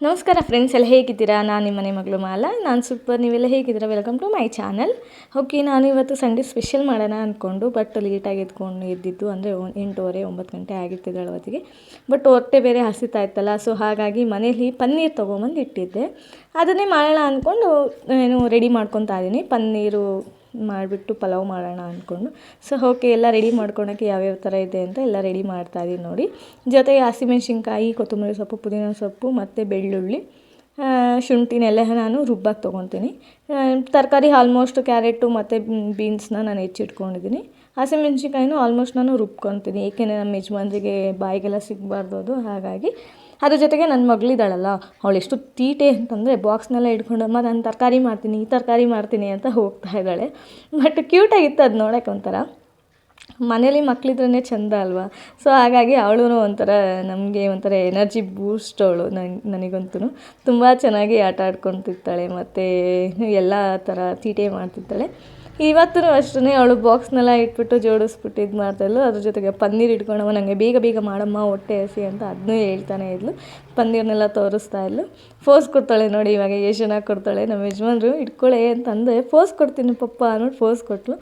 ನಮಸ್ಕಾರ ಫ್ರೆಂಡ್ಸ್, ಎಲ್ಲ ಹೇಗಿದ್ದೀರಾ? ನಾನು ನಿಮ್ಮ ಮನೆ ಮಗಳು ಮಾಲಾ. ನಾನು ಸೂಪರ್. ನೀವೆಲ್ಲ ಹೇಗಿದ್ದೀರಾ? Welcome to my channel. Okay, ನಾನು ಇವತ್ತು ಸಂಡೇ ಸ್ಪೆಷಲ್ ಮಾಡೋಣ ಅಂದ್ಕೊಂಡು ಲೇಟಾಗಿ ಎದ್ದಿದ್ದು ಅಂದರೆ 8:30 9 ಗಂಟೆ ಆಗಿರ್ತಿದ್ರು ಹೊತ್ತಿಗೆ. ಬಟ್ ಹೊಟ್ಟೆ ಬೇರೆ ಹಸಿತಾ ಇತ್ತಲ್ಲ, ಸೊ ಹಾಗಾಗಿ ಮನೇಲಿ ಪನ್ನೀರ್ ತೊಗೊಂಬಂದು ಇಟ್ಟಿದ್ದೆ. ಅದನ್ನೇ ಮಾಡೋಣ ಅಂದ್ಕೊಂಡು ರೆಡಿ ಮಾಡ್ಕೊತಾ ಇದ್ದೀನಿ. ಪನ್ನೀರು ಮಾಡಿಬಿಟ್ಟು ಪಲಾವ್ ಮಾಡೋಣ ಅಂದ್ಕೊಂಡು. ಸೊ ಓಕೆ, ಎಲ್ಲ ರೆಡಿ ಮಾಡ್ಕೊಳಕ್ಕೆ ಯಾವ್ಯಾವ ಥರ ಇದೆ ಅಂತ ಎಲ್ಲ ರೆಡಿ ಮಾಡ್ತಾಯಿದ್ದೀನಿ ನೋಡಿ. ಜೊತೆಗೆ ಹಸಿಮೆಣ್ಸಿನ್ಕಾಯಿ, ಕೊತ್ತಂಬರಿ ಸೊಪ್ಪು, ಪುದೀನ ಸೊಪ್ಪು ಮತ್ತು ಬೆಳ್ಳುಳ್ಳಿ, ಶುಂಠಿನೆಲ್ಲ ನಾನು ರುಬ್ಬಕ್ಕೆ ತೊಗೊತೀನಿ. ತರಕಾರಿ ಆಲ್ಮೋಸ್ಟ್ ಕ್ಯಾರೆಟು ಮತ್ತು ಬೀನ್ಸ್ನ ನಾನು ಹೆಚ್ಚಿಟ್ಕೊಂಡಿದ್ದೀನಿ. ಹಸಿಮೆಣ್ಸಿನ್ಕಾಯಿನೂ ಆಲ್ಮೋಸ್ಟ್ ನಾನು ರುಬ್ಕೊತೀನಿ, ಏಕೆಂದರೆ ನಮ್ಮ ಯಜಮಾನ್ರಿಗೆ ಬಾಯಿಗೆಲ್ಲ ಸಿಗಬಾರ್ದು ಅದು. ಹಾಗಾಗಿ ಅದ್ರ ಜೊತೆಗೆ ನನ್ನ ಮಗಳಿದ್ದಾಳಲ್ಲ, ಅವಳು ಎಷ್ಟು ತೀಟೆ ಅಂತಂದರೆ ಬಾಕ್ಸ್ನೆಲ್ಲ ಇಟ್ಕೊಂಡಮ್ಮ ನಾನು ತರಕಾರಿ ಮಾಡ್ತೀನಿ, ಈ ತರಕಾರಿ ಮಾಡ್ತೀನಿ ಅಂತ ಹೋಗ್ತಾ ಇದ್ದಾಳೆ. ಬಟ್ ಕ್ಯೂಟಾಗಿತ್ತು ಅದು ನೋಡೋಕೆ. ಒಂಥರ ಮನೇಲಿ ಮಕ್ಕಳಿದ್ರೇ ಚೆಂದ ಅಲ್ವಾ. ಸೊ ಹಾಗಾಗಿ ಅವಳು ಒಂಥರ ನಮಗೆ ಒಂಥರ ಎನರ್ಜಿ ಬೂಸ್ಟ್ ಅವಳು. ನನಗಂತೂ ತುಂಬ ಚೆನ್ನಾಗಿ ಆಟ ಆಡ್ಕೊತಿರ್ತಾಳೆ ಮತ್ತು ಎಲ್ಲ ಥರ ತೀಟೆ ಮಾಡ್ತಿರ್ತಾಳೆ. ಇವತ್ತೂ ಅಷ್ಟೇ ಅವಳು ಬಾಕ್ಸ್ನೆಲ್ಲ ಇಟ್ಬಿಟ್ಟು ಜೋಡಿಸ್ಬಿಟ್ಟು ಇದು ಮಾಡ್ತಾಯಿದ್ಲು. ಅದ್ರ ಜೊತೆಗೆ ಪನ್ನೀರ್ ಇಟ್ಕೊಂಡವ ನನಗೆ ಬೇಗ ಬೇಗ ಮಾಡಮ್ಮ ಹೊಟ್ಟೆ ಹಸಿ ಅಂತ ಅದನ್ನೂ ಹೇಳ್ತಾನೆ ಇದ್ಲು. ಪನ್ನೀರ್ನೆಲ್ಲ ತೋರಿಸ್ತಾ ಇದ್ಲು. ಫೋಸ್ ಕೊಡ್ತಾಳೆ ನೋಡಿ, ಇವಾಗ ಎಷ್ಟು ಚೆನ್ನಾಗಿ ಕೊಡ್ತಾಳೆ. ನಮ್ಮ ಯಜಮಾನ್ರು ಇಟ್ಕೊಳ್ಳೆ ಅಂತಂದರೆ ಫೋಸ್ ಕೊಡ್ತೀನಿ ಪಪ್ಪ ಅಂದ್ಬಿಟ್ಟು ಫೋಸ್ ಕೊಟ್ಟಳು.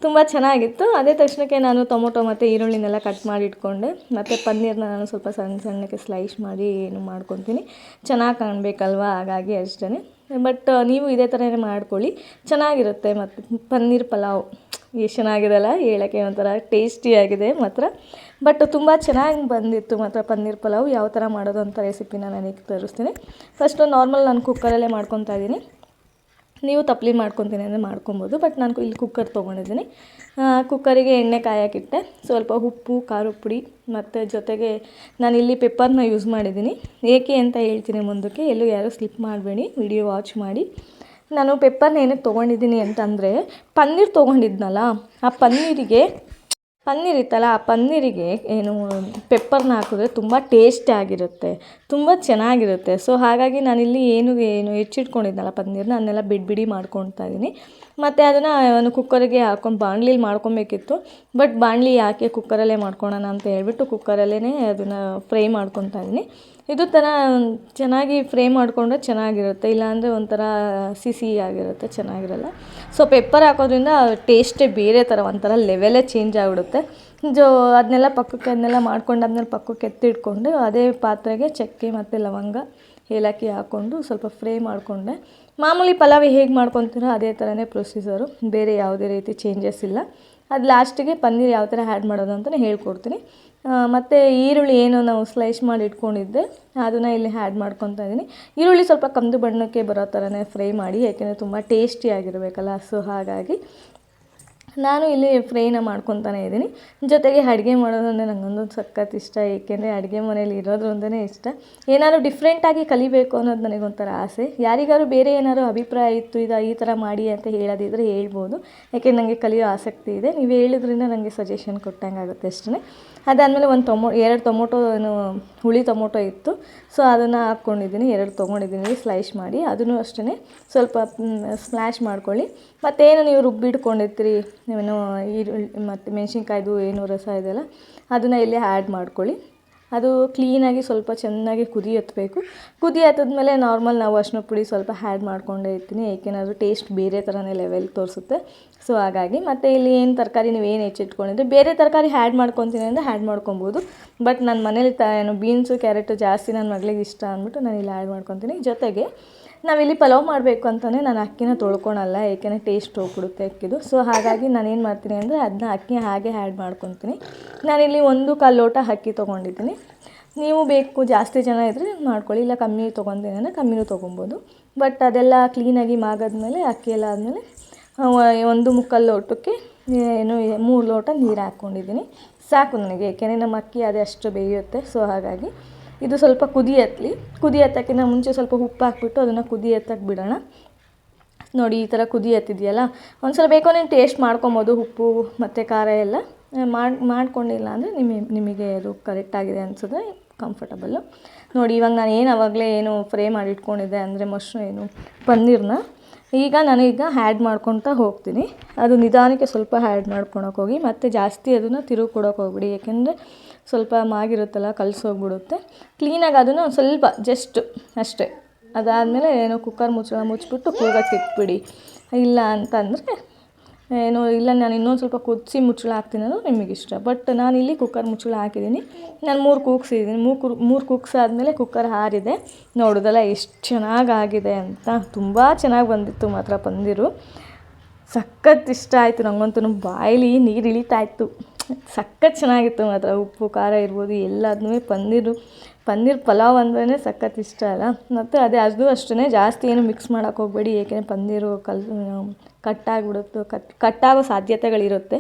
ತುಂಬ ಚೆನ್ನಾಗಿತ್ತು. ಅದೇ ತಕ್ಷಣಕ್ಕೆ ನಾನು ಟೊಮೊಟೊ ಮತ್ತು ಈರುಳ್ಳಿನೆಲ್ಲ ಕಟ್ ಮಾಡಿ ಇಟ್ಕೊಂಡೆ. ಮತ್ತು ಪನ್ನೀರನ್ನ ನಾನು ಸ್ವಲ್ಪ ಸಣ್ಣ ಸಣ್ಣಕ್ಕೆ ಸ್ಲೈಸ್ ಮಾಡಿ ಮಾಡ್ಕೊತೀನಿ, ಚೆನ್ನಾಗಿ ಕಾಣಬೇಕಲ್ವ, ಹಾಗಾಗಿ ಅಷ್ಟೇ. ಬಟ್ ನೀವು ಇದೇ ಥರನೇ ಮಾಡ್ಕೊಳ್ಳಿ, ಚೆನ್ನಾಗಿರುತ್ತೆ. ಮತ್ತು ಪನ್ನೀರ್ ಪಲಾವ್ ಎಷ್ಟು ಚೆನ್ನಾಗಿದೆಲ್ಲ, ಹೇಳೋಕ್ಕೆ ಒಂಥರ ಟೇಸ್ಟಿಯಾಗಿದೆ ಮಾತ್ರ. ಬಟ್ ತುಂಬ ಚೆನ್ನಾಗಿ ಬಂದಿತ್ತು ಮಾತ್ರ ಪನ್ನೀರ್ ಪಲಾವ್. ಯಾವ ಥರ ಮಾಡೋದು ಅಂತ ರೆಸಿಪಿನ ನನಗೆ ತೋರಿಸ್ತೀನಿ. ಫಸ್ಟು ನಾರ್ಮಲ್ ನಾನು ಕುಕ್ಕರಲ್ಲೇ ಮಾಡ್ಕೊತಾ ಇದ್ದೀನಿ. ನೀವು ತಪ್ಪಲಿ ಮಾಡ್ಕೊತೀನಿ ಅಂದರೆ ಮಾಡ್ಕೊಬೋದು, ಬಟ್ ನಾನು ಇಲ್ಲಿ ಕುಕ್ಕರ್ ತೊಗೊಂಡಿದ್ದೀನಿ. ಕುಕ್ಕರಿಗೆ ಎಣ್ಣೆ ಕಾಯೋಕ್ಕಿಟ್ಟೆ. ಸ್ವಲ್ಪ ಉಪ್ಪು, ಖಾರದ ಪುಡಿ ಮತ್ತು ಜೊತೆಗೆ ನಾನಿಲ್ಲಿ ಪೆಪ್ಪರ್ನ ಯೂಸ್ ಮಾಡಿದ್ದೀನಿ. ಏಕೆ ಅಂತ ಹೇಳ್ತೀನಿ ಮುಂದಕ್ಕೆ, ಎಲ್ಲೂ ಯಾರೂ ಸ್ಲಿಪ್ ಮಾಡಬೇಡಿ, ವಿಡಿಯೋ ವಾಚ್ ಮಾಡಿ. ನಾನು ಪೆಪ್ಪರ್ನ ಏನಕ್ಕೆ ತೊಗೊಂಡಿದ್ದೀನಿ ಅಂತಂದರೆ, ಪನ್ನೀರ್ ತೊಗೊಂಡಿದ್ನಲ್ಲ, ಆ ಪನ್ನೀರ್ ಇತ್ತಲ್ಲ, ಆ ಪನ್ನೀರಿಗೆ ಪೆಪ್ಪರ್ನ ಹಾಕಿದ್ರೆ ತುಂಬ ಟೇಸ್ಟಿಯಾಗಿರುತ್ತೆ, ತುಂಬ ಚೆನ್ನಾಗಿರುತ್ತೆ. ಸೊ ಹಾಗಾಗಿ ನಾನಿಲ್ಲಿ ಏನು ಹೆಚ್ಚಿಟ್ಕೊಂಡಿದ್ನಲ್ಲ ಪನ್ನೀರ್ನ, ಅದನ್ನೆಲ್ಲ ಬಿಡಿ ಮಾಡ್ಕೊತಾ ಇದ್ದೀನಿ. ಮತ್ತು ಅದನ್ನು ಕುಕ್ಕರಿಗೆ ಹಾಕ್ಕೊಂಡು ಬಾಣಲಿಲಿ ಮಾಡ್ಕೊಬೇಕಿತ್ತು. ಬಟ್ ಬಾಣಲಿ ಯಾಕೆ, ಕುಕ್ಕರಲ್ಲೇ ಮಾಡ್ಕೊಳೋಣ ಅಂತ ಹೇಳ್ಬಿಟ್ಟು ಕುಕ್ಕರಲ್ಲೇ ಅದನ್ನು ಫ್ರೈ ಮಾಡ್ಕೊತಾ ಇದ್ದೀನಿ. ಇದು ಥರ ಚೆನ್ನಾಗಿ ಫ್ರೈ ಮಾಡಿಕೊಂಡ್ರೆ ಚೆನ್ನಾಗಿರುತ್ತೆ, ಇಲ್ಲಾಂದರೆ ಒಂಥರ ಸಿಹಿ ಆಗಿರುತ್ತೆ, ಚೆನ್ನಾಗಿರಲ್ಲ. ಸೊ ಪೆಪ್ಪರ್ ಹಾಕೋದ್ರಿಂದ ಟೇಸ್ಟೇ ಬೇರೆ ಥರ, ಒಂಥರ ಲೆವೆಲೇ ಚೇಂಜ್ ಆಗಿಬಿಡುತ್ತೆ. ಅದನ್ನೆಲ್ಲ ಮಾಡ್ಕೊಂಡಾದ್ಮೇಲೆ ಪಕ್ಕಕ್ಕೆ ಎತ್ತಿಟ್ಕೊಂಡು ಅದೇ ಪಾತ್ರೆಗೆ ಚಕ್ಕೆ ಮತ್ತು ಲವಂಗ, ಏಲಕ್ಕಿ ಹಾಕ್ಕೊಂಡು ಸ್ವಲ್ಪ ಫ್ರೈ ಮಾಡಿಕೊಂಡೆ. ಮಾಮೂಲಿ ಪಲಾವ್ ಹೇಗೆ ಮಾಡ್ಕೊತೀರೋ ಅದೇ ಥರನೇ ಪ್ರೊಸೀಜರು, ಬೇರೆ ಯಾವುದೇ ರೀತಿ ಚೇಂಜಸ್ ಇಲ್ಲ. ಅದು ಲಾಸ್ಟಿಗೆ ಪನ್ನೀರ್ ಯಾವ ಥರ ಆ್ಯಡ್ ಮಾಡೋದು ಅಂತಲೇ ಹೇಳ್ಕೊಡ್ತೀನಿ. ಮತ್ತು ಈರುಳ್ಳಿ ಏನು ನಾವು ಸ್ಲೈಸ್ ಮಾಡಿ ಇಟ್ಕೊಂಡಿದ್ದೆ ಅದನ್ನು ಇಲ್ಲಿ ಆ್ಯಡ್ ಮಾಡ್ಕೊತಾ ಇದ್ದೀನಿ. ಈರುಳ್ಳಿ ಸ್ವಲ್ಪ ಕಂದು ಬಣ್ಣಕ್ಕೆ ಬರೋ ಥರನೇ ಫ್ರೈ ಮಾಡಿ, ಯಾಕೆಂದರೆ ತುಂಬ ಟೇಸ್ಟಿಯಾಗಿರಬೇಕಲ್ಲ. ಸೊ ಹಾಗಾಗಿ ನಾನು ಇಲ್ಲಿ ಫ್ರೈನ ಮಾಡ್ಕೊತಾನೆ ಇದ್ದೀನಿ. ಜೊತೆಗೆ ಅಡುಗೆ ಮಾಡೋದಂದರೆ ನನಗೊಂದು ಸಖತ್ ಇಷ್ಟ, ಏಕೆಂದರೆ ಅಡುಗೆ ಮನೇಲಿ ಇರೋದ್ರಿಂದನೇ ಇಷ್ಟ. ಏನಾದ್ರು ಡಿಫ್ರೆಂಟಾಗಿ ಕಲಿಬೇಕು ಅನ್ನೋದು ನನಗೊಂಥರ ಆಸೆ. ಯಾರಿಗಾರು ಬೇರೆ ಏನಾದ್ರು ಅಭಿಪ್ರಾಯ ಇತ್ತು ಈ ಥರ ಮಾಡಿ ಅಂತ ಹೇಳೋದಿದ್ರೆ ಹೇಳ್ಬೋದು, ಯಾಕೆಂದರೆ ನನಗೆ ಕಲಿಯೋ ಆಸಕ್ತಿ ಇದೆ. ನೀವು ಹೇಳಿದ್ರಿಂದ ನನಗೆ ಸಜೆಷನ್ ಕೊಟ್ಟಂಗೆ ಆಗುತ್ತೆ ಅಷ್ಟೇ. ಅದಾದಮೇಲೆ 2 ಟೊಮೊಟೊ ಹುಳಿ ಟೊಮೊಟೊ ಇತ್ತು, ಸೊ ಅದನ್ನು ಹಾಕ್ಕೊಂಡಿದ್ದೀನಿ. 2 ತೊಗೊಂಡಿದ್ದೀನಿ ಸ್ಲೈಸ್ ಮಾಡಿ. ಅದನ್ನು ಅಷ್ಟೇ ಸ್ವಲ್ಪ ಸ್ಮ್ಯಾಶ್ ಮಾಡ್ಕೊಳ್ಳಿ. ಮತ್ತೇನು ನೀವು ರುಬ್ಬಿಟ್ಕೊಂಡಿರ್ತೀರಿ ಈರುಳ್ಳಿ ಮತ್ತು ಮೆಣಸಿನ್ಕಾಯ್ದು ರಸ ಇದೆಯಲ್ಲ, ಅದನ್ನು ಇಲ್ಲಿ ಆ್ಯಡ್ ಮಾಡ್ಕೊಳ್ಳಿ. ಅದು ಕ್ಲೀನಾಗಿ ಸ್ವಲ್ಪ ಚೆನ್ನಾಗಿ ಕುದಿ ಹತ್ತಬೇಕು. ಕುದಿ ಹತ್ತಿದ್ಮೇಲೆ ನಾರ್ಮಲ್ ನಾವು ಅರಿಶಿನ ಪುಡಿ ಸ್ವಲ್ಪ ಆ್ಯಡ್ ಮಾಡ್ಕೊಂಡೇ ಇರ್ತೀನಿ, ಏಕೆಂದರೆ ಟೇಸ್ಟ್ ಬೇರೆ ಥರನೇ ಲೆವೆಲ್ ತೋರಿಸುತ್ತೆ. ಸೊ ಹಾಗಾಗಿ ಮತ್ತು ಇಲ್ಲಿ ತರಕಾರಿ ನೀವೇನು ಹೆಚ್ಚಿಟ್ಕೊಂಡಿದ್ರೆ ಬೇರೆ ತರಕಾರಿ ಆ್ಯಡ್ ಮಾಡ್ಕೊತೀನಿ ಅಂದರೆ ಆ್ಯಡ್ ಮಾಡ್ಕೊಬೋದು. ಬಟ್ ನನ್ನ ಮನೇಲಿ ಬೀನ್ಸು ಕ್ಯಾರೆಟು ಜಾಸ್ತಿ ನನ್ನ ಮಗಳಿಗೆ ಇಷ್ಟ ಅಂದ್ಬಿಟ್ಟು ನಾನು ಇಲ್ಲಿ ಆ್ಯಡ್ ಮಾಡ್ಕೊತೀನಿ. ಜೊತೆಗೆ ನಾವಿಲ್ಲಿ ಪಲಾವ್ ಮಾಡಬೇಕು ಅಂತಲೇ ನಾನು ಅಕ್ಕಿನ ತೊಳ್ಕೊಳಲ್ಲ, ಏಕೆಂದರೆ ಟೇಸ್ಟ್ ಹೋಗ್ಬಿಡುತ್ತೆ ಅಕ್ಕಿದು. ಸೊ ಹಾಗಾಗಿ ನಾನೇನು ಮಾಡ್ತೀನಿ ಅಂದರೆ ಅದನ್ನ ಅಕ್ಕಿ ಹಾಗೆ ಆ್ಯಡ್ ಮಾಡ್ಕೊತೀನಿ. ನಾನಿಲ್ಲಿ 1/4 ಲೋಟ ಅಕ್ಕಿ ತೊಗೊಂಡಿದ್ದೀನಿ. ನೀವು ಬೇಕು ಜಾಸ್ತಿ ಜನ ಇದ್ದರೆ ಮಾಡ್ಕೊಳ್ಳಿ, ಇಲ್ಲ ಕಮ್ಮಿ ತೊಗೊತೀನಿ ಅಂದರೆ ಕಮ್ಮಿನೂ ತೊಗೊಬೋದು. ಬಟ್ ಅದೆಲ್ಲ ಕ್ಲೀನಾಗಿ ಮಾಗಾದ್ಮೇಲೆ ಅಕ್ಕಿ ಎಲ್ಲ ಆದಮೇಲೆ 1/4 ಲೋಟಕ್ಕೆ 3 ಲೋಟ ನೀರು ಹಾಕ್ಕೊಂಡಿದ್ದೀನಿ. ಸಾಕು ನನಗೆ, ಏಕೆಂದರೆ ನಮ್ಮ ಅಕ್ಕಿ ಅಷ್ಟು ಬೇಯುತ್ತೆ. ಸೊ ಹಾಗಾಗಿ ಇದು ಸ್ವಲ್ಪ ಕುದಿ ಹತ್ತಕ್ಕಿಂತ ಮುಂಚೆ ಸ್ವಲ್ಪ ಉಪ್ಪು ಹಾಕ್ಬಿಟ್ಟು ಅದನ್ನು ಕುದಿ ಹತ್ತಕ್ಕೆ ಬಿಡೋಣ. ನೋಡಿ ಈ ಥರ ಕುದಿ ಹತ್ತಿದೆಯಲ್ಲ, ಒಂದ್ಸಲ ಬೇಕೋ ನೀವು ಟೇಸ್ಟ್ ಮಾಡ್ಕೊಬೋದು, ಉಪ್ಪು ಮತ್ತು ಖಾರ ಎಲ್ಲ ಮಾಡ್ಕೊಂಡಿಲ್ಲ ಅಂದರೆ ನಿಮಗೆ ಅದು ಕರೆಕ್ಟಾಗಿದೆ ಅನಿಸಿದ್ರೆ ಕಂಫರ್ಟಬಲ್ಲು. ನೋಡಿ ಇವಾಗ ನಾನು ಆವಾಗಲೇ ಫ್ರೈ ಮಾಡಿ ಇಟ್ಕೊಂಡಿದ್ದೆ ಅಂದರೆ ಪನ್ನೀರ್ನ ನಾನೀಗ ಆ್ಯಡ್ ಮಾಡ್ಕೊತಾ ಹೋಗ್ತೀನಿ. ಅದು ನಿಧಾನಕ್ಕೆ ಸ್ವಲ್ಪ ಆ್ಯಡ್ ಮಾಡ್ಕೊಳಕ್ಕೆ ಹೋಗಿ, ಮತ್ತು ಜಾಸ್ತಿ ಅದನ್ನು ತಿರುಗಿ ಕೊಡೋಕೆ ಹೋಗ್ಬಿಡಿ, ಏಕೆಂದರೆ ಸ್ವಲ್ಪ ಮಾಗಿರುತ್ತಲ್ಲ ಕಲಸೋಗ್ಬಿಡುತ್ತೆ. ಕ್ಲೀನಾಗಿ ಅದನ್ನು ಒಂದು ಸ್ವಲ್ಪ ಜಸ್ಟ್ ಅಷ್ಟೇ. ಅದಾದಮೇಲೆ ಏನೋ ಕುಕ್ಕರ್ ಮುಚ್ಚಿಬಿಟ್ಟು ಕೂಗಕ್ಕೆ ಇಟ್ಬಿಡಿ. ಇಲ್ಲ ಅಂತಂದರೆ ಇಲ್ಲ ನಾನು ಇನ್ನೊಂದು ಸ್ವಲ್ಪ ಕುದಿಸಿ ಮುಚ್ಚಳ ಹಾಕ್ತೀನಿ ಅನ್ನೋದು ನಿಮಗಿಷ್ಟ. ಬಟ್ ನಾನಿಲ್ಲಿ ಕುಕ್ಕರ್ ಮುಚ್ಚಳ ಹಾಕಿದ್ದೀನಿ. ನಾನು 3 ಕೂಗ್ಸಿದ್ದೀನಿ. 3 ಕೂಗ್ಸಾದ್ಮೇಲೆ ಕುಕ್ಕರ್ ಆರಿದೆ. ನೋಡೋದಲ್ಲ ಎಷ್ಟು ಚೆನ್ನಾಗಾಗಿದೆ ಅಂತ. ತುಂಬ ಚೆನ್ನಾಗಿ ಬಂದಿತ್ತು ಮಾತ್ರ ಪನ್ನೀರು. ಸಖತ್ ಇಷ್ಟ ಆಯಿತು ನನಗಂತೂ. ಬಾಯಲ್ಲಿ ನೀರು ಇಳಿತಾಯಿತ್ತು. ಸಖತ್ ಚೆನ್ನಾಗಿತ್ತು ಮಾತ್ರ. ಉಪ್ಪು ಖಾರ ಇರ್ಬೋದು ಎಲ್ಲದನ್ನೂ. ಪನ್ನೀರ್ ಪಲಾವ್ ಅಂದ್ರೇ ಸಖತ್ ಇಷ್ಟ ಅಲ್ಲ. ಮತ್ತು ಅದು ಅಷ್ಟೇ ಜಾಸ್ತಿ ಏನು ಮಿಕ್ಸ್ ಮಾಡೋಕ್ಕೆ ಹೋಗಬೇಡಿ. ಏಕೆಂದರೆ ಪನ್ನೀರು ಕಟ್ಟಾಗಿಬಿಡುತ್ತೆ. ಕಟ್ಟಾಗೋ ಸಾಧ್ಯತೆಗಳಿರುತ್ತೆ.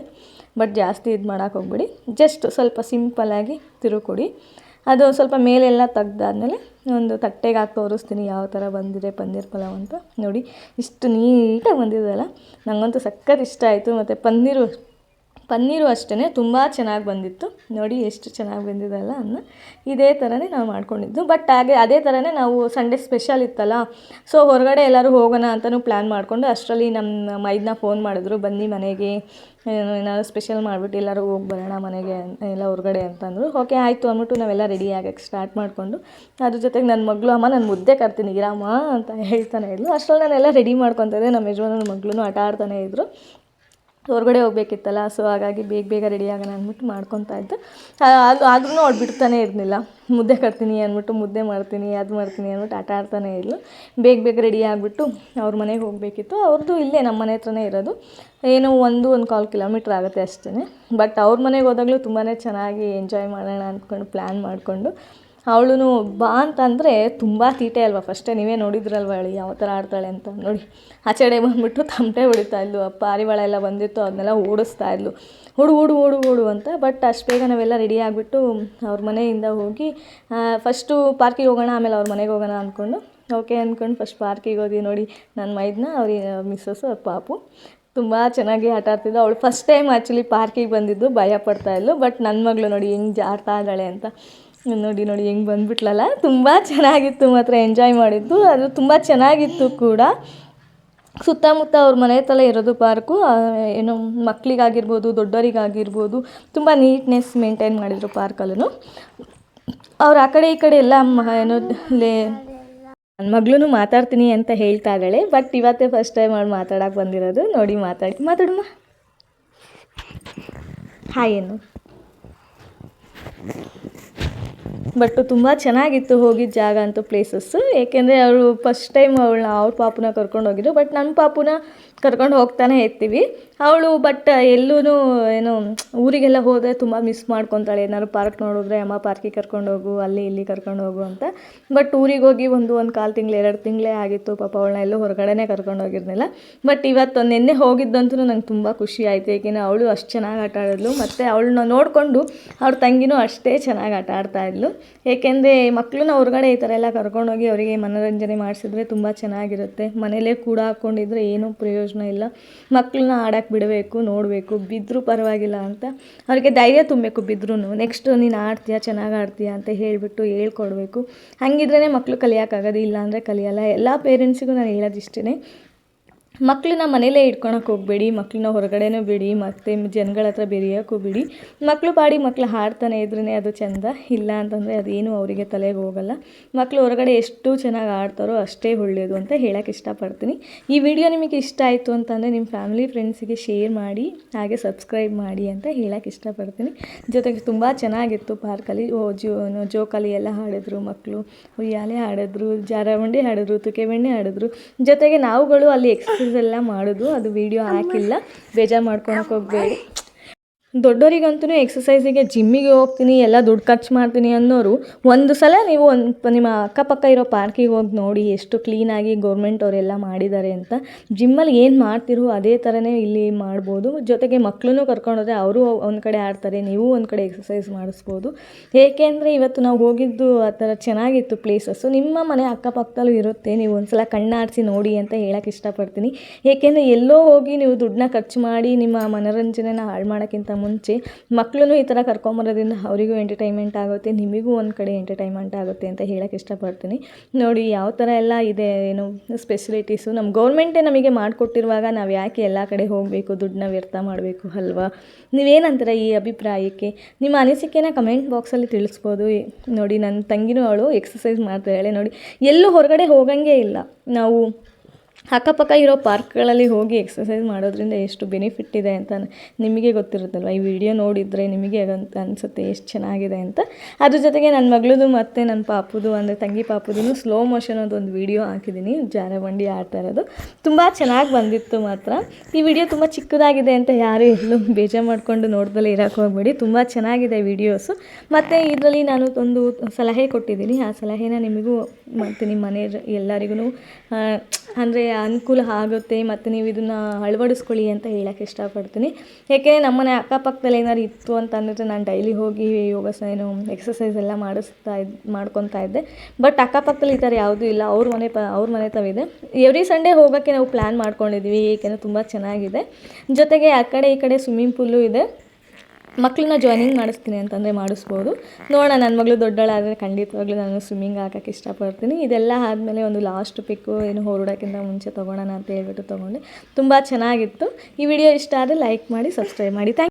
ಬಟ್ ಜಾಸ್ತಿ ಇದು ಮಾಡೋಕ್ಕೆ ಹೋಗಬೇಡಿ. ಜಸ್ಟ್ ಸ್ವಲ್ಪ ಸಿಂಪಲ್ಲಾಗಿ ತಿರುಕೊಡಿ. ಅದು ಸ್ವಲ್ಪ ಮೇಲೆಲ್ಲ ತೆಗ್ದಾದ್ಮೇಲೆ ಒಂದು ತಟ್ಟೆಗೆ ಹಾಕಿ ತೋರಿಸ್ತೀನಿ ಯಾವ ಥರ ಬಂದಿದೆ ಪನ್ನೀರ್ ಪಲಾವ್ ಅಂತ. ನೋಡಿ ಇಷ್ಟು ನೀಟಾಗಿ ಬಂದಿದೆಯಲ್ಲ, ನನಗಂತೂ ಸಖತ್ ಇಷ್ಟ ಆಯಿತು. ಮತ್ತು ಪನ್ನೀರು ಅಷ್ಟೇ ತುಂಬ ಚೆನ್ನಾಗಿ ಬಂದಿತ್ತು. ನೋಡಿ ಎಷ್ಟು ಚೆನ್ನಾಗಿ ಬಂದಿದೆಯಲ್ಲ ಅನ್ನ. ಇದೇ ಥರನೇ ನಾವು ಮಾಡ್ಕೊಂಡಿದ್ದು. ಬಟ್ ಅದೇ ಥರನೇ ನಾವು ಸಂಡೇ ಸ್ಪೆಷಲ್ ಇತ್ತಲ್ಲ, ಸೊ ಹೊರಗಡೆ ಎಲ್ಲರೂ ಹೋಗೋಣ ಅಂತಲೂ ಪ್ಲ್ಯಾನ್ ಮಾಡಿಕೊಂಡು ಅಷ್ಟರಲ್ಲಿ ನಮ್ಮ ಮೈದನ ಫೋನ್ ಮಾಡಿದ್ರು, ಬನ್ನಿ ಮನೆಗೆ ಏನಾದ್ರು ಸ್ಪೆಷಲ್ ಮಾಡಿಬಿಟ್ಟು ಎಲ್ಲರೂ ಹೋಗಿ ಬರೋಣ ಮನೆಗೆ ಎಲ್ಲ ಹೊರಗಡೆ ಅಂತಂದರು. ಓಕೆ ಆಯಿತು ಅಂದ್ಬಿಟ್ಟು ನಾವೆಲ್ಲ ರೆಡಿ ಆಗೋಕ್ಕೆ ಸ್ಟಾರ್ಟ್ ಮಾಡಿಕೊಂಡು, ಅದ್ರ ಜೊತೆಗೆ ನನ್ನ ಮಗಳು ಅಮ್ಮ ನಾನು ಮುದ್ದೆ ಕರ್ತೀನಿ ಇರಮ್ಮ ಅಂತ ಹೇಳ್ತಾನೆ ಇದ್ಲು. ಅಷ್ಟರಲ್ಲಿ ನಾನೆಲ್ಲ ರೆಡಿ ಮಾಡ್ಕೊತಾ ಇದ್ದೆ. ನಮ್ಮ ಯಜಮಾನನ ಮಗಳೂ ಆಟ ಆಡ್ತಾನೆ ಇದ್ದರು. ಹೊರಗಡೆ ಹೋಗ್ಬೇಕಿತ್ತಲ್ಲ, ಸೊ ಹಾಗಾಗಿ ಬೇಗ ರೆಡಿ ಆಗೋಣ ಅಂದ್ಬಿಟ್ಟು ಮಾಡ್ಕೊತಾ ಇದ್ದೆ. ಆದ್ರೂ ಅವ್ಳು ಬಿಡ್ತಾನೆ ಇರಲಿಲ್ಲ. ಮುದ್ದೆ ಕಟ್ತೀನಿ ಅಂದ್ಬಿಟ್ಟು ಮುದ್ದೆ ಮಾಡ್ತೀನಿ ಅಂದ್ಬಿಟ್ಟು ಆಟ ಆಡ್ತಾನೆ ಇದ್ಲು. ಬೇಗ ರೆಡಿ ಆಗಿಬಿಟ್ಟು ಅವ್ರ ಮನೆಗೆ ಹೋಗಬೇಕಿತ್ತು. ಅವ್ರದ್ದು ಇಲ್ಲೇ ನಮ್ಮ ಮನೆ ಹತ್ರನೇ ಇರೋದು. ಏನೋ 1-1.25 ಕಿಲೋಮೀಟ್ರ್ ಆಗುತ್ತೆ ಅಷ್ಟೇ. ಬಟ್ ಅವ್ರ ಮನೆಗೆ ಹೋದಾಗಲೂ ತುಂಬಾ ಚೆನ್ನಾಗಿ ಎಂಜಾಯ್ ಮಾಡೋಣ ಅಂದ್ಕೊಂಡು ಪ್ಲ್ಯಾನ್ ಮಾಡಿಕೊಂಡು, ಅವಳು ಬಾ ಅಂತಂದರೆ ತುಂಬ ತೀಟೆ ಅಲ್ವಾ. ಫಸ್ಟೇ ನೀವೇ ನೋಡಿದ್ರಲ್ವ ಅವಳು ಯಾವ ಥರ ಆಡ್ತಾಳೆ ಅಂತ. ನೋಡಿ ಆಚೆಡೆ ಬಂದುಬಿಟ್ಟು ತಮಟೆ ಹೊಡಿತಾ ಇದ್ಲು. ಪಾರಿವಾಳ ಎಲ್ಲ ಬಂದಿತ್ತು, ಅದನ್ನೆಲ್ಲ ಓಡಿಸ್ತಾ ಇದ್ಲು, ಓಡು ಅಂತ. ಬಟ್ ಅಷ್ಟು ಬೇಗ ನಾವೆಲ್ಲ ರೆಡಿ ಆಗಿಬಿಟ್ಟು ಅವ್ರ ಮನೆಯಿಂದ ಹೋಗಿ ಫಸ್ಟು ಪಾರ್ಕಿಗೆ ಹೋಗೋಣ, ಆಮೇಲೆ ಅವ್ರ ಮನೆಗೆ ಹೋಗೋಣ ಅಂದ್ಕೊಂಡು ಓಕೆ ಅಂದ್ಕೊಂಡು ಫಸ್ಟ್ ಪಾರ್ಕಿಗೆ ಹೋದ್ವಿ. ನೋಡಿ ನನ್ನ ಮೈದನ ಅವ್ರ ಮಿಸ್ಸಸ್ಸು ಅವ್ರ ಪಾಪು ತುಂಬ ಚೆನ್ನಾಗಿ ಆಟ ಆಡ್ತಿದ್ದು. ಅವಳು ಫಸ್ಟ್ ಟೈಮ್ ಆ್ಯಕ್ಚುಲಿ ಪಾರ್ಕಿಗೆ ಬಂದಿದ್ದು, ಭಯ ಪಡ್ತಾಯಿದ್ಲು. ಬಟ್ ನನ್ನ ಮಗಳು ನೋಡಿ ಹೆಂಗೆ ಜಾರ್ತಾ ಇದ್ದಾಳೆ ಅಂತ. ನೋಡಿ ಹೆಂಗೆ ಬಂದುಬಿಟ್ಲಲ್ಲ. ತುಂಬ ಚೆನ್ನಾಗಿತ್ತು ಮಾತ್ರ, ಎಂಜಾಯ್ ಮಾಡಿದ್ದು. ಅದು ತುಂಬ ಚೆನ್ನಾಗಿತ್ತು ಕೂಡ. ಸುತ್ತಮುತ್ತ ಅವ್ರ ಮನೆ ಹತ್ರ ಇರೋದು ಪಾರ್ಕು. ಏನು ಮಕ್ಕಳಿಗಾಗಿರ್ಬೋದು ದೊಡ್ಡವರಿಗಾಗಿರ್ಬೋದು ತುಂಬ ನೀಟ್ನೆಸ್ ಮೇಂಟೈನ್ ಮಾಡಿದರು ಪಾರ್ಕಲ್ಲೂ. ಅವ್ರು ಆ ಕಡೆ ಈ ಕಡೆ ಎಲ್ಲ ನನ್ನ ಮಗಳೂ ಮಾತಾಡ್ತೀನಿ ಅಂತ ಹೇಳ್ತಾ ಇದ್ದಾಳೆ. ಬಟ್ ಇವತ್ತೇ ಫಸ್ಟ್ ಟೈಮ್ ಅವ್ಳು ಮಾತಾಡೋಕ್ಕೆ ಬಂದಿರೋದು. ನೋಡಿ ಮಾತಾಡಮ್ಮ. ಹಾಯ್ ಏನು. ಬಟ್ ತುಂಬ ಚೆನ್ನಾಗಿತ್ತು ಹೋಗಿದ್ದ ಜಾಗ ಅಂತೂ, ಪ್ಲೇಸಸ್ಸು. ಏಕೆಂದರೆ ಅವರು ಫಸ್ಟ್ ಟೈಮ್ ಅವ್ರ ಪಾಪುನ ಕರ್ಕೊಂಡು ಹೋಗಿದ್ರು. ಬಟ್ ನನ್ನ ಪಾಪುನ ಕರ್ಕೊಂಡು ಹೋಗ್ತಾನೆ ಇರ್ತೀವಿ. ಅವಳು ಬಟ್ ಎಲ್ಲೂ ಏನು ಊರಿಗೆಲ್ಲ ಹೋದರೆ ತುಂಬ ಮಿಸ್ ಮಾಡ್ಕೊತಾಳೆ. ಏನಾದ್ರು ಪಾರ್ಕ್ ನೋಡಿದ್ರೆ ಅಮ್ಮ ಪಾರ್ಕಿಗೆ ಕರ್ಕೊಂಡು ಹೋಗು, ಅಲ್ಲಿ ಇಲ್ಲಿ ಕರ್ಕೊಂಡು ಹೋಗು ಅಂತ. ಬಟ್ ಊರಿಗೆ ಹೋಗಿ 1.25 ತಿಂಗಳು 2 ತಿಂಗಳೇ ಆಗಿತ್ತು. ಪಾಪ ಅವಳನ್ನ ಎಲ್ಲೂ ಹೊರಗಡೆನೇ ಕರ್ಕೊಂಡು ಹೋಗಿರ್ಲಿಲ್ಲ. ಬಟ್ ಇವತ್ತು ನಿನ್ನೆ ಹೋಗಿದ್ದಂತೂ ನಂಗೆ ತುಂಬ ಖುಷಿ ಆಯಿತು. ಏಕೆಂದರೆ ಅವಳು ಅಷ್ಟು ಚೆನ್ನಾಗಿ ಆಟ ಆಡಿದ್ಲು. ಮತ್ತು ಅವಳನ್ನ ನೋಡಿಕೊಂಡು ಅವ್ರ ತಂಗಿನೂ ಅಷ್ಟೇ ಚೆನ್ನಾಗಿ ಆಟ ಆಡ್ತಾಯಿದ್ಲು. ಏಕೆಂದರೆ ಮಕ್ಕಳನ್ನ ಹೊರಗಡೆ ಈ ಥರ ಎಲ್ಲ ಕರ್ಕೊಂಡೋಗಿ ಅವರಿಗೆ ಮನೋರಂಜನೆ ಮಾಡಿಸಿದ್ರೆ ತುಂಬ ಚೆನ್ನಾಗಿರುತ್ತೆ. ಮನೇಲೇ ಕೂಡ ಹಾಕ್ಕೊಂಡಿದ್ರೆ ಏನೂ ಪ್ರಯೋಜನ ಇಲ್ಲ. ಮಕ್ಕಳನ್ನ ಆಡೋಕ್ಕೆ ಬಿಡಬೇಕು, ನೋಡಬೇಕು, ಬಿದ್ದರೂ ಪರವಾಗಿಲ್ಲ ಅಂತ ಅವ್ರಿಗೆ ಧೈರ್ಯ ತುಂಬಬೇಕು. ಬಿದ್ದರೂ ನೆಕ್ಸ್ಟ್ ನೀನು ಆಡ್ತೀಯಾ, ಚೆನ್ನಾಗಿ ಆಡ್ತೀಯಾ ಅಂತ ಹೇಳಿಬಿಟ್ಟು ಹೇಳ್ಕೊಡ್ಬೇಕು. ಹಾಗಿದ್ರೇ ಮಕ್ಕಳು ಕಲಿಯೋಕ್ಕಾಗೋದು, ಇಲ್ಲ ಅಂದರೆ ಕಲಿಯಲ್ಲ. ಎಲ್ಲ ಪೇರೆಂಟ್ಸಿಗೂ ನಾನು ಹೇಳೋದಿಷ್ಟೇ, ಮಕ್ಕಳನ್ನ ಮನೇಲೇ ಇಟ್ಕೊಳಕ್ಕೆ ಹೋಗಬೇಡಿ. ಮಕ್ಕಳನ್ನ ಹೊರಗಡೆನೂ ಬಿಡಿ, ಮತ್ತು ಜನಗಳ ಹತ್ರ ಬೆರೆಯೋಕ್ಕೂ ಬಿಡಿ. ಮಕ್ಕಳು ಮಕ್ಕಳು ಹಾಡ್ತಾನೆ ಇದ್ರೇ ಅದು ಚೆಂದ. ಇಲ್ಲ ಅಂತಂದರೆ ಅದೇನು ಅವರಿಗೆ ತಲೆಗೆ ಹೋಗಲ್ಲ. ಮಕ್ಕಳು ಹೊರಗಡೆ ಎಷ್ಟು ಚೆನ್ನಾಗಿ ಆಡ್ತಾರೋ ಅಷ್ಟೇ ಒಳ್ಳೆಯದು ಅಂತ ಹೇಳೋಕ್ಕೆ ಇಷ್ಟಪಡ್ತೀನಿ. ಈ ವಿಡಿಯೋ ನಿಮಗೆ ಇಷ್ಟ ಆಯಿತು ಅಂತಂದರೆ ನಿಮ್ಮ ಫ್ಯಾಮಿಲಿ ಫ್ರೆಂಡ್ಸಿಗೆ ಶೇರ್ ಮಾಡಿ, ಹಾಗೆ ಸಬ್ಸ್ಕ್ರೈಬ್ ಮಾಡಿ ಅಂತ ಹೇಳೋಕ್ಕೆ ಇಷ್ಟಪಡ್ತೀನಿ. ಜೊತೆಗೆ ತುಂಬ ಚೆನ್ನಾಗಿತ್ತು ಪಾರ್ಕಲ್ಲಿ. ಜೋಕಾಲಿ ಎಲ್ಲ ಆಡಿದ್ರು ಮಕ್ಕಳು, ಉಯ್ಯಾಲೆ ಆಡಿದ್ರು, ಜಾರಬಂಡಿ ಆಡಿದ್ರು, ತುಕೆ ಬೆಣ್ಣೆ ಆಡಿದ್ರು. ಜೊತೆಗೆ ನಾವುಗಳು ಅಲ್ಲಿ ಎಲ್ಲ ಮಾಡೋದು. ಅದು ವಿಡಿಯೋ ಹಾಕಿಲ್ಲ, ಬೇಜಾರು ಮಾಡ್ಕೊಳಕ್ಕೆ ಹೋಗಬೇಡಿ. ದೊಡ್ಡವರಿಗಂತೂ ಎಕ್ಸಸೈಸಿಗೆ ಜಿಮ್ಮಿಗೆ ಹೋಗ್ತೀನಿ, ಎಲ್ಲ ದುಡ್ಡು ಖರ್ಚು ಮಾಡ್ತೀನಿ ಅನ್ನೋರು ಒಂದು ಸಲ ನೀವು ನಿಮ್ಮ ಅಕ್ಕಪಕ್ಕ ಇರೋ ಪಾರ್ಕಿಗೆ ಹೋಗಿ ನೋಡಿ ಎಷ್ಟು ಕ್ಲೀನಾಗಿ ಗೌರ್ಮೆಂಟ್ ಅವರೆಲ್ಲ ಮಾಡಿದ್ದಾರೆ ಅಂತ. ಜಿಮ್ಮಲ್ಲಿ ಏನು ಮಾಡ್ತಿರೋ ಅದೇ ಥರನೇ ಇಲ್ಲಿ ಮಾಡ್ಬೋದು. ಜೊತೆಗೆ ಮಕ್ಕಳನ್ನೂ ಕರ್ಕೊಂಡೋದ್ರೆ ಅವರು ಒಂದು ಕಡೆ ಆಡ್ತಾರೆ, ನೀವು ಒಂದು ಕಡೆ ಎಕ್ಸಸೈಸ್ ಮಾಡಿಸ್ಬೋದು. ಏಕೆಂದರೆ ಇವತ್ತು ನಾವು ಹೋಗಿದ್ದು ಆ ಥರ ಚೆನ್ನಾಗಿತ್ತು ಪ್ಲೇಸಸ್ಸು. ನಿಮ್ಮ ಮನೆ ಅಕ್ಕಪಕ್ಕದಲ್ಲೂ ಇರುತ್ತೆ, ನೀವು ಒಂದು ಸಲ ಕಣ್ಣಾಡಿಸಿ ನೋಡಿ ಅಂತ ಹೇಳೋಕ್ಕೆ ಇಷ್ಟಪಡ್ತೀನಿ. ಏಕೆಂದರೆ ಎಲ್ಲೋ ಹೋಗಿ ನೀವು ದುಡ್ಡನ್ನ ಖರ್ಚು ಮಾಡಿ ನಿಮ್ಮ ಮನೋರಂಜನೆನ ಹಾಳು ಮಾಡೋಕ್ಕಿಂತ ಮುಂಚೆ ಮಕ್ಕಳೂ ಈ ಥರ ಕರ್ಕೊಂಬರೋದ್ರಿಂದ ಅವರಿಗೂ ಎಂಟರ್ಟೈನ್ಮೆಂಟ್ ಆಗುತ್ತೆ, ನಿಮಗೂ ಒಂದು ಕಡೆ ಎಂಟರ್ಟೈನ್ಮೆಂಟ್ ಆಗುತ್ತೆ ಅಂತ ಹೇಳೋಕ್ಕೆ ಇಷ್ಟಪಡ್ತೀನಿ. ನೋಡಿ ಯಾವ ಥರ ಎಲ್ಲ ಇದೆ ಏನು ಫೆಸಿಲಿಟೀಸು ನಮ್ಮ ಗೌರ್ಮೆಂಟೇ ನಮಗೆ ಮಾಡಿಕೊಟ್ಟಿರುವಾಗ ನಾವು ಯಾಕೆ ಎಲ್ಲ ಕಡೆ ಹೋಗಬೇಕು, ದುಡ್ಡನ್ನ ವ್ಯರ್ಥ ಮಾಡಬೇಕು ಅಲ್ವಾ? ನೀವೇನಂತೀರ ಈ ಅಭಿಪ್ರಾಯಕ್ಕೆ? ನಿಮ್ಮ ಅನಿಸಿಕೆನ ಕಮೆಂಟ್ ಬಾಕ್ಸಲ್ಲಿ ತಿಳಿಸ್ಬೋದು. ನೋಡಿ ನನ್ನ ತಂಗಿನೂ ಅವಳು ಎಕ್ಸಸೈಸ್ ಮಾಡ್ತಾಳೆ ನೋಡಿ, ಎಲ್ಲೂ ಹೊರಗಡೆ ಹೋಗಂಗೆ ಇಲ್ಲ. ನಾವು ಅಕ್ಕಪಕ್ಕ ಇರೋ ಪಾರ್ಕ್ಗಳಲ್ಲಿ ಹೋಗಿ ಎಕ್ಸಸೈಸ್ ಮಾಡೋದ್ರಿಂದ ಎಷ್ಟು ಬೆನಿಫಿಟ್ ಇದೆ ಅಂತ ನಿಮಗೆ ಗೊತ್ತಿರುತ್ತಲ್ವ. ಈ ವಿಡಿಯೋ ನೋಡಿದರೆ ನಿಮಗೆ ಅದಂತ ಅನಿಸುತ್ತೆ ಎಷ್ಟು ಚೆನ್ನಾಗಿದೆ ಅಂತ. ಅದ್ರ ಜೊತೆಗೆ ನನ್ನ ಮಗಳದು ಮತ್ತು ನನ್ನ ಪಾಪುದು ಅಂದರೆ ತಂಗಿ ಪಾಪುದೂ ಸ್ಲೋ ಮೋಷನ್ ಒಂದು ವಿಡಿಯೋ ಹಾಕಿದ್ದೀನಿ, ಜಾರಬಂಡಿ ಆಡ್ತಾ ಇರೋದು. ತುಂಬ ಚೆನ್ನಾಗಿ ಬಂದಿತ್ತು ಮಾತ್ರ. ಈ ವಿಡಿಯೋ ತುಂಬ ಚಿಕ್ಕದಾಗಿದೆ ಅಂತ ಯಾರು ಎಲ್ಲೂ ಬೇಜಾರು ಮಾಡಿಕೊಂಡು ನೋಡ್ದಲೇ ಇರೋಕ್ಕೆ ಹೋಗಬೇಡಿ, ತುಂಬ ಚೆನ್ನಾಗಿದೆ ವಿಡಿಯೋಸು. ಮತ್ತು ಇದರಲ್ಲಿ ನಾನು ಒಂದು ಸಲಹೆ ಕೊಟ್ಟಿದ್ದೀನಿ, ಆ ಸಲಹೆನ ನಿಮಗೂ ಮತ್ತು ನಿಮ್ಮ ಮನೆ ಎಲ್ಲರಿಗೂ ಅಂದರೆ ಅನುಕೂಲ ಆಗುತ್ತೆ ಮತ್ತು ನೀವು ಇದನ್ನು ಅಳವಡಿಸ್ಕೊಳ್ಳಿ ಅಂತ ಹೇಳೋಕ್ಕೆ ಇಷ್ಟಪಡ್ತೀನಿ. ಏಕೆಂದರೆ ನಮ್ಮನೆ ಅಕ್ಕಪಕ್ಕದಲ್ಲಿ ಏನಾದ್ರು ಇತ್ತು ಅಂತಂದರೆ ನಾನು ಡೈಲಿ ಹೋಗಿ ಯೋಗಾಸನ ಎಕ್ಸಸೈಸ್ ಎಲ್ಲ ಮಾಡ್ಕೊತಾ ಇದ್ದೆ. ಬಟ್ ಅಕ್ಕಪಕ್ಕದಲ್ಲಿ ಈ ಥರ ಯಾವುದೂ ಇಲ್ಲ, ಅವ್ರ ಮನೆ ತಾವಿದೆ. ಎವ್ರಿ ಸಂಡೇ ಹೋಗೋಕ್ಕೆ ನಾವು ಪ್ಲ್ಯಾನ್ ಮಾಡ್ಕೊಂಡಿದ್ದೀವಿ, ಏಕೆಂದರೆ ತುಂಬ ಚೆನ್ನಾಗಿದೆ. ಜೊತೆಗೆ ಆ ಕಡೆ ಈ ಕಡೆ ಸ್ವಿಮ್ಮಿಂಗ್ ಪೂಲು ಇದೆ. ಮಕ್ಕಳನ್ನ ಜಾಯ್ನಿಂಗ್ ಮಾಡಿಸ್ತೀನಿ ಅಂತಂದರೆ ಮಾಡಿಸ್ಬೋದು. ನೋಡೋಣ, ನನ್ನ ಮಗಳು ದೊಡ್ಡಳಾದರೆ ಖಂಡಿತವಾಗ್ಲೂ ನಾನು ಸ್ವಿಮ್ಮಿಂಗ್ ಹಾಕೋಕ್ಕೆ ಇಷ್ಟಪಡ್ತೀನಿ. ಇದೆಲ್ಲ ಆದಮೇಲೆ ಒಂದು ಲಾಸ್ಟ್ ಪಿಕ್ಕು ಏನು ಹೊರಡೋಕ್ಕಿಂತ ಮುಂಚೆ ತೊಗೊಳೋಣ ಅಂತ ಹೇಳ್ಬಿಟ್ಟು ತೊಗೊಂಡೆ. ತುಂಬ ಚೆನ್ನಾಗಿತ್ತು. ಈ ವಿಡಿಯೋ ಇಷ್ಟ ಆದರೆ ಲೈಕ್ ಮಾಡಿ, ಸಬ್ಸ್ಕ್ರೈಬ್ ಮಾಡಿ.